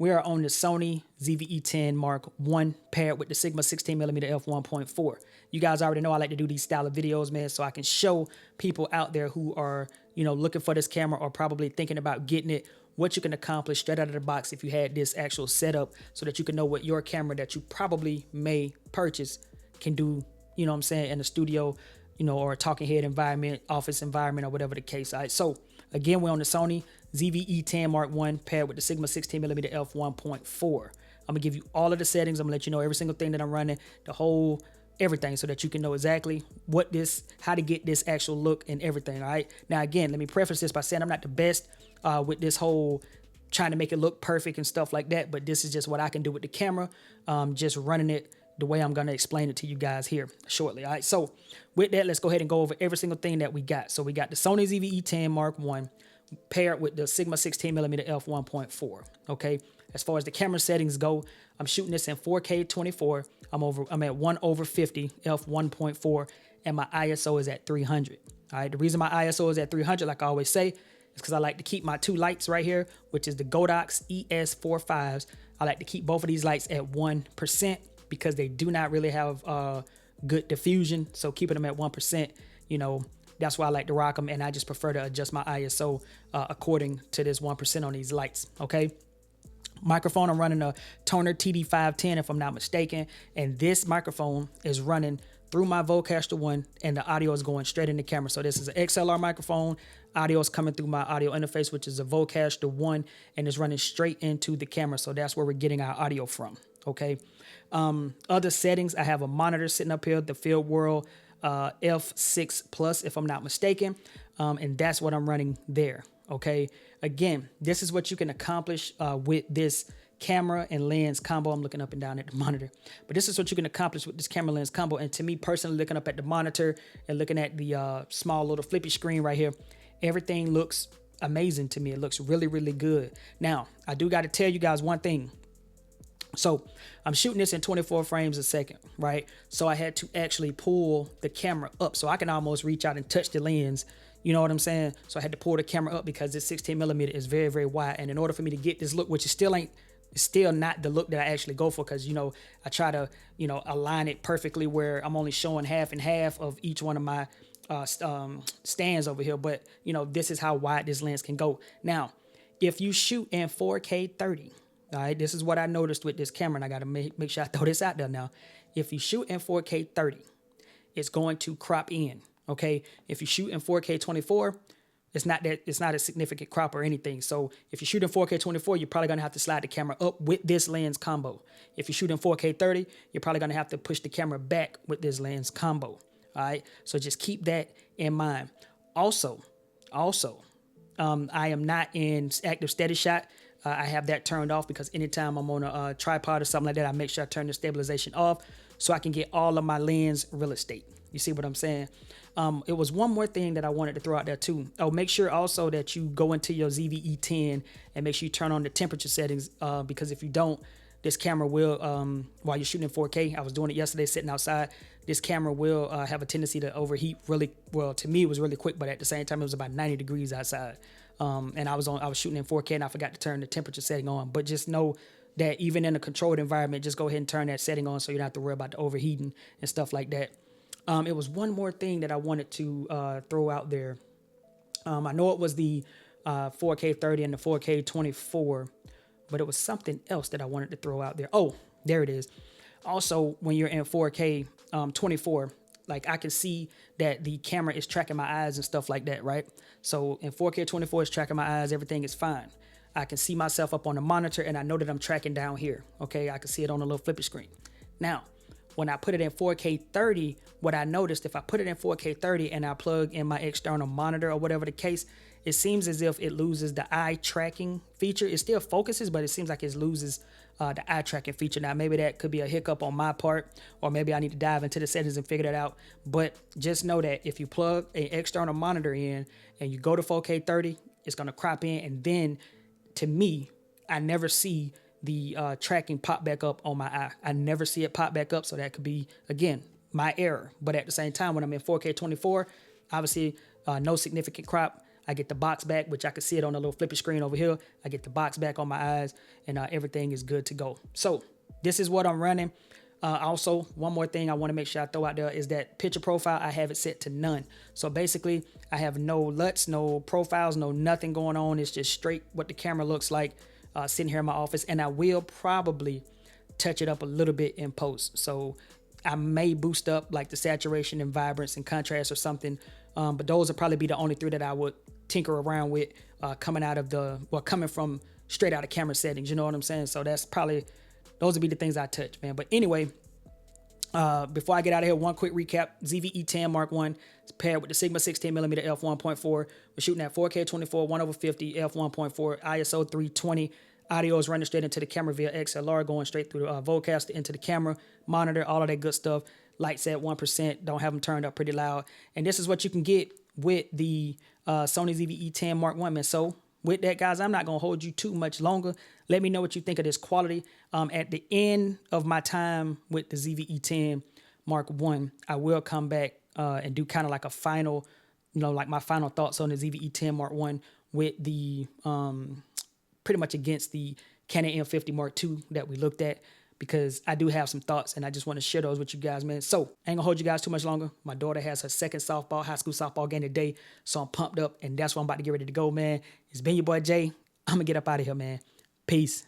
We are on the Sony ZV-E10 Mark I paired with the Sigma 16mm f1.4. You guys already know I like to do these style of videos, man, so I can show people out there who are, looking for this camera or probably thinking about getting it, what you can accomplish straight out of the box if you had this actual setup, so that you can know what your camera that you probably may purchase can do, in the studio, or a talking head environment, office environment, or whatever the case. All right, so again, we're on the Sony ZV-E10 Mark I paired with the Sigma 16mm f1.4. I'm gonna give you all of the settings. I'm gonna let you know every single thing that I'm running, the whole everything, so that you can know exactly how to get this actual look and everything. All right. Now, again, let me preface this by saying I'm not the best with this whole trying to make it look perfect and stuff like that, but this is just what I can do with the camera, just running it the way I'm gonna explain it to you guys here shortly. All right. So with that, let's go ahead and go over every single thing that we got. So we got the Sony ZV-E10 Mark I paired with the Sigma 16mm f1.4. Okay. As far as the camera settings go, I'm shooting this in 4K 24. I'm at 1/50 f1.4, and my ISO is at 300. All right. The reason my ISO is at 300, like I always say, is because I like to keep my two lights right here, which is the Godox ES45s. I like to keep both of these lights at 1% because they do not really have good diffusion. So keeping them at 1%, that's why I like to rock them, and I just prefer to adjust my ISO according to this 1% on these lights. Okay. Microphone, I'm running a Toner TD510 if I'm not mistaken, and this microphone is running through my Vocaster 1, and the audio is going straight in the camera. So this is an XLR microphone. Audio is coming through my audio interface, which is a Vocaster 1, and it's running straight into the camera. So that's where we're getting our audio from. Okay. Other settings, I have a monitor sitting up here, the Field World F6 Plus, if I'm not mistaken, and that's what I'm running there. Okay. Again, this is what you can accomplish with this camera and lens combo. I'm looking up and down at the monitor, but this is what you can accomplish with this camera lens combo. And to me personally, looking up at the monitor and looking at the small little flippy screen right here, everything looks amazing to me. It looks really, really good. Now, I do got to tell you guys one thing. So I'm shooting this in 24 frames a second, right? So I had to actually pull the camera up so I can almost reach out and touch the lens. You know what I'm saying? So I had to pull the camera up because this 16mm is very, very wide. And in order for me to get this look, which is still not the look that I actually go for, because, I try to, align it perfectly where I'm only showing half and half of each one of my stands over here. But, this is how wide this lens can go. Now, if you shoot in 4K 30, all right, this is what I noticed with this camera, and I got to make sure I throw this out there now. If you shoot in 4K 30, it's going to crop in, okay? If you shoot in 4K 24, it's not a significant crop or anything. So if you shoot in 4K 24, you're probably going to have to slide the camera up with this lens combo. If you shoot in 4K 30, you're probably going to have to push the camera back with this lens combo, all right? So just keep that in mind. Also, I am not in active steady shot. I have that turned off because anytime I'm on a tripod or something like that, I make sure I turn the stabilization off so I can get all of my lens real estate. You see what I'm saying? It was one more thing that I wanted to throw out there too. Oh, make sure also that you go into your ZV-E10 and make sure you turn on the temperature settings, because if you don't, this camera will, while you're shooting in 4K, I was doing it yesterday sitting outside, this camera will have a tendency to overheat really, well, to me it was really quick, but at the same time it was about 90 degrees outside. And I was shooting in 4K and I forgot to turn the temperature setting on. But just know that even in a controlled environment, just go ahead and turn that setting on so you don't have to worry about the overheating and stuff like that. It was one more thing that I wanted to throw out there. I know it was the 4K 30 and the 4K 24, but it was something else that I wanted to throw out there. Oh, there it is. Also, when you're in 4K 24, like I can see that the camera is tracking my eyes and stuff like that, right? So in 4K 24, it's tracking my eyes. Everything is fine. I can see myself up on the monitor and I know that I'm tracking down here. Okay, I can see it on a little flippy screen. Now, when I put it in 4K 30, what I noticed, if I put it in 4K 30 and I plug in my external monitor or whatever the case, it seems as if it loses the eye tracking feature. It still focuses, but it seems like it loses the eye tracking feature. Now, maybe that could be a hiccup on my part, or maybe I need to dive into the settings and figure that out. But just know that if you plug an external monitor in and you go to 4K 30, it's going to crop in. And then, to me, I never see the tracking pop back up on my eye. I never see it pop back up. So that could be, again, my error. But at the same time, when I'm in 4K 24, obviously no significant crop. I get the box back, which I can see it on the little flippy screen over here. I get the box back on my eyes, and everything is good to go. So this is what I'm running. Also, one more thing I want to make sure I throw out there is that picture profile, I have it set to none. So basically, I have no LUTs, no profiles, no nothing going on. It's just straight what the camera looks like sitting here in my office. And I will probably touch it up a little bit in post. So I may boost up like the saturation and vibrance and contrast or something. But those will probably be the only three that I would tinker around with coming from straight out of camera settings. You know what I'm saying? So that's probably... those would be the things I touch, man. But anyway, before I get out of here, one quick recap. ZV-E10 Mark 1 is paired with the Sigma 16mm f1.4. We're shooting at 4K 24, 1/50, f1.4, ISO 320. Audio is running straight into the camera via XLR, going straight through the Vocaster into the camera, monitor, all of that good stuff. Lights at 1%, don't have them turned up pretty loud. And this is what you can get with the Sony ZV-E10 Mark 1, man. So with that, guys, I'm not going to hold you too much longer. Let me know what you think of this quality. At the end of my time with the ZV-E10 Mark 1, I will come back and do kind of like a final, like my final thoughts on the ZV-E10 Mark 1 with the pretty much against the Canon M50 Mark II that we looked at, because I do have some thoughts and I just want to share those with you guys, man. So I ain't gonna hold you guys too much longer. My daughter has her second high school softball game today, so I'm pumped up, and that's why I'm about to get ready to go, man. It's been your boy Jay. I'm gonna get up out of here, man. Peace.